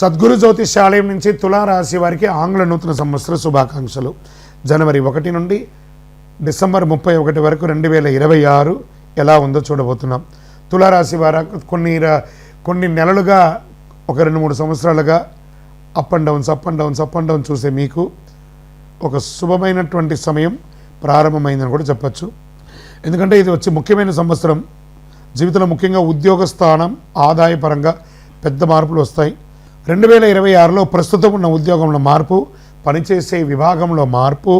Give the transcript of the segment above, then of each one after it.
సద్గురు జ్యోతిష్యాలయం నుంచి తులారాశి వారికి ఆంగ్ల నూతన సంవత్సర శుభాకాంక్షలు. జనవరి 1 నుండి డిసెంబర్ 31 వరకు 2026 ఎలా ఉందో చూడబోతున్నాం. తులారాశి వారు కొన్ని నెలలుగా ఒక 2-3 సంవత్సరాలుగా అప్ అండ్ డౌన్స్ చూసే మీకు ఒక శుభమైనటువంటి సమయం ప్రారంభమైందని కూడా చెప్పచ్చు. ఎందుకంటే ఇది వచ్చి ముఖ్యమైన సంవత్సరం. జీవితంలో ముఖ్యంగా ఉద్యోగ స్థానం ఆదాయపరంగా పెద్ద మార్పులు వస్తాయి. 2026లో ప్రస్తుతం ఉన్న ఉద్యోగంలో మార్పు, పనిచేసే విభాగంలో మార్పు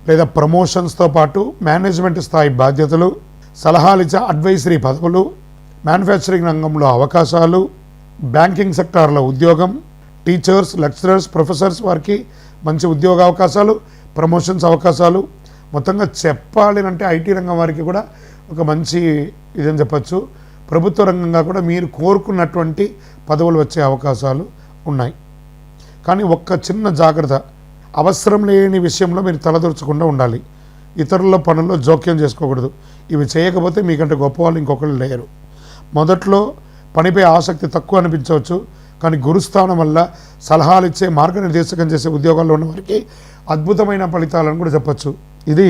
లేదా ప్రమోషన్స్తో పాటు మేనేజ్మెంట్ స్థాయి బాధ్యతలు, సలహాలు ఇచ్చే అడ్వైజరీ పదవులు, మ్యానుఫ్యాక్చరింగ్ రంగంలో అవకాశాలు, బ్యాంకింగ్ సెక్టార్లో ఉద్యోగం, టీచర్స్, లెక్చరర్స్, ప్రొఫెసర్స్ వారికి మంచి ఉద్యోగ అవకాశాలు, ప్రమోషన్స్ అవకాశాలు. మొత్తంగా చెప్పాలి అంటే ఐటీ రంగం వారికి కూడా ఒక మంచి ఇదని చెప్పచ్చు. ప్రభుత్వ రంగంగా కూడా మీరు కోరుకున్నటువంటి పదవులు వచ్చే అవకాశాలు ఉన్నాయి. కానీ ఒక్క చిన్న జాగ్రత్త, అవసరం లేని విషయంలో మీరు తలదూర్చకుండా ఉండాలి. ఇతరుల పనుల్లో జోక్యం చేసుకోకూడదు. ఇవి చేయకపోతే మీకంటే గొప్పవాళ్ళు ఇంకొకరు లేరు. మొదట్లో పనిపై ఆసక్తి తక్కువ అనిపించవచ్చు, కానీ గురుస్థానం వల్ల సలహాలు ఇచ్చే, మార్గనిర్దేశకం చేసే ఉద్యోగాల్లో ఉన్న వారికి అద్భుతమైన ఫలితాలను కూడా చెప్పచ్చు. ఇది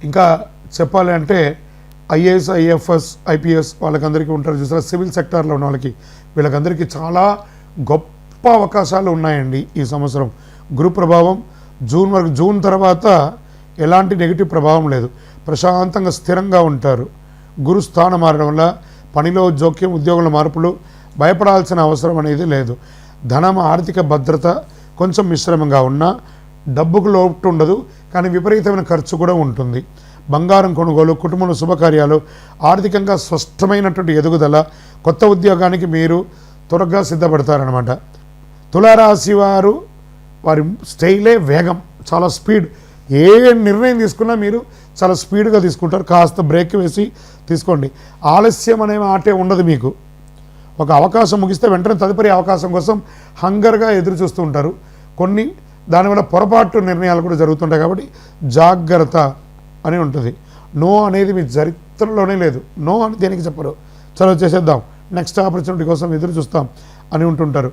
ఇంకా చెప్పాలి అంటే ఐఏఎస్, ఐఎఫ్ఎస్, ఐపీఎస్ వాళ్ళకందరికీ ఉంటారు చూసారా, సివిల్ సెక్టార్లో ఉన్న వాళ్ళకి, వీళ్ళకందరికీ చాలా గొప్ప అవకాశాలు ఉన్నాయండి ఈ సంవత్సరం. గురు ప్రభావం జూన్ తర్వాత ఎలాంటి నెగిటివ్ ప్రభావం లేదు. ప్రశాంతంగా స్థిరంగా ఉంటారు. గురు స్థానం మారడం వల్ల పనిలో జోక్యం, ఉద్యోగుల మార్పులు, భయపడాల్సిన అవసరం అనేది లేదు. ధనం, ఆర్థిక భద్రత కొంచెం మిశ్రమంగా ఉన్నా డబ్బుకు లోటు ఉండదు, కానీ విపరీతమైన ఖర్చు కూడా ఉంటుంది. బంగారం కొనుగోలు, కుటుంబంలో శుభకార్యాలు, ఆర్థికంగా స్పష్టమైనటువంటి ఎదుగుదల, కొత్త ఉద్యోగానికి మీరు త్వరగా సిద్ధపడతారనమాట. తులారాశి వారి స్టైలే వేగం, చాలా స్పీడ్. ఏ నిర్ణయం తీసుకున్నా మీరు చాలా స్పీడ్గా తీసుకుంటారు. కాస్త బ్రేక్ వేసి తీసుకోండి. ఆలస్యం అనే మాటే ఉండదు మీకు. ఒక అవకాశం ముగిస్తే వెంటనే తదుపరి అవకాశం కోసం హంగర్గా ఎదురు చూస్తూ ఉంటారు. కొన్ని దానివల్ల పొరపాటు నిర్ణయాలు కూడా జరుగుతుంటాయి. కాబట్టి జాగ్రత్త అని ఉంటుంది. నో అనేది మీ చరిత్రలోనే లేదు. నో అని దేనికి చెప్పరు. చలో చేసేద్దాం, నెక్స్ట్ ఆపర్చునిటీ కోసం ఎదురు చూస్తాం అని ఉంటుంటారు.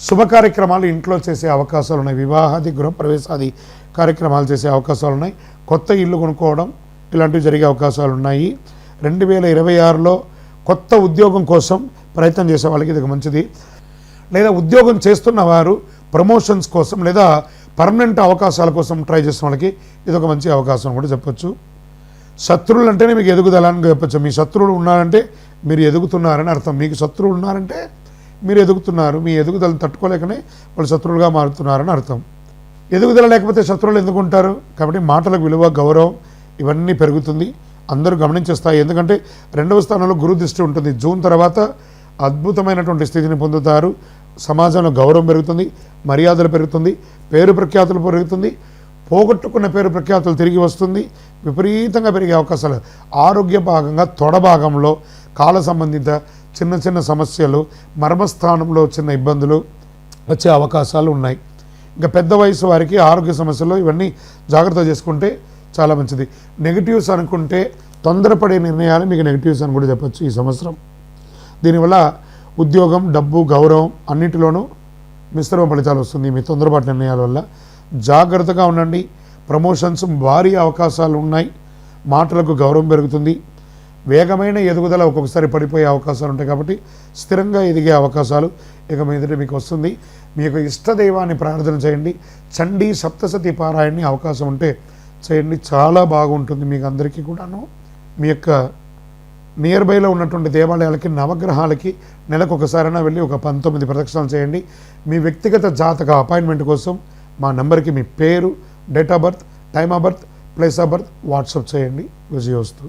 శుభ కార్యక్రమాలు ఇంట్లో చేసే అవకాశాలు ఉన్నాయి. వివాహాది, గృహప్రవేశాది కార్యక్రమాలు చేసే అవకాశాలు ఉన్నాయి. కొత్త ఇల్లు కొనుక్కోవడం ఇలాంటివి జరిగే అవకాశాలు ఉన్నాయి. 2026లో కొత్త ఉద్యోగం కోసం ప్రయత్నం చేసే వాళ్ళకి ఇది మంచిది. లేదా ఉద్యోగం చేస్తున్న వారు ప్రమోషన్స్ కోసం లేదా పర్మనెంట్ అవకాశాల కోసం ట్రై చేసిన వాళ్ళకి ఇది ఒక మంచి అవకాశం కూడా చెప్పచ్చు. శత్రువులు అంటేనే మీకు ఎదుగుదల అని చెప్పచ్చు. మీ శత్రువులు ఉన్నారంటే మీరు ఎదుగుతున్నారని అర్థం. మీకు శత్రువులు ఉన్నారంటే మీరు ఎదుగుతున్నారు. మీ ఎదుగుదలను తట్టుకోలేకనే వాళ్ళు శత్రువులుగా మారుతున్నారని అర్థం. ఎదుగుదల లేకపోతే శత్రువులు ఎందుకు ఉంటారు? కాబట్టి మాటలకు విలువ, గౌరవం ఇవన్నీ పెరుగుతుంది. అందరూ గమనించేస్తాయి. ఎందుకంటే 2వ స్థానంలో గురు దృష్టి ఉంటుంది. జూన్ తర్వాత అద్భుతమైనటువంటి స్థితిని పొందుతారు. సమాజంలో గౌరవం పెరుగుతుంది, మర్యాదలు పెరుగుతుంది, పేరు ప్రఖ్యాతులు పెరుగుతుంది, పోగొట్టుకున్న పేరు ప్రఖ్యాతులు తిరిగి వస్తుంది. విపరీతంగా పెరిగే అవకాశాలు. ఆరోగ్య భాగంగా తొడ భాగంలో కాల సంబంధిత చిన్న సమస్యలు, మర్మస్థానంలో చిన్న ఇబ్బందులు వచ్చే అవకాశాలు ఉన్నాయి. ఇంకా పెద్ద వయసు వారికి ఆరోగ్య సమస్యలు ఇవన్నీ జాగ్రత్త చేసుకుంటే చాలా మంచిది. నెగిటివ్స్ అనుకుంటే తొందరపడే నిర్ణయాలు మీకు నెగిటివ్స్ అని కూడా చెప్పచ్చు ఈ సంవత్సరం. దీనివల్ల ఉద్యోగం, డబ్బు, గౌరవం అన్నిటిలోనూ మిశ్రమ ఫలితాలు వస్తుంది మీ తొందరపాటు నిర్ణయాల వల్ల. జాగ్రత్తగా ఉండండి. ప్రమోషన్స్ భారీ అవకాశాలు ఉన్నాయి. మాటలకు గౌరవం పెరుగుతుంది. వేగమైన ఎదుగుదల ఒక్కొక్కసారి పడిపోయే అవకాశాలు ఉంటాయి. కాబట్టి స్థిరంగా ఎదిగే అవకాశాలు ఇక మీదట మీకు వస్తుంది. మీ యొక్క ఇష్టదైవాన్ని ప్రార్థన చేయండి. చండీ సప్తసతి పారాయణని అవకాశం ఉంటే చేయండి, చాలా బాగుంటుంది మీకు అందరికీ కూడాను. మీ యొక్క నియర్ బైలో ఉన్నటువంటి దేవాలయాలకి, నవగ్రహాలకి నెలకు ఒకసారైనా వెళ్ళి ఒక 19 ప్రదక్షిణాలు చేయండి. మీ వ్యక్తిగత జాతక అపాయింట్మెంట్ కోసం మా నెంబర్కి మీ పేరు, date of birth, time of birth, place of birth WhatsApp చేయండి. విజయోస్తు.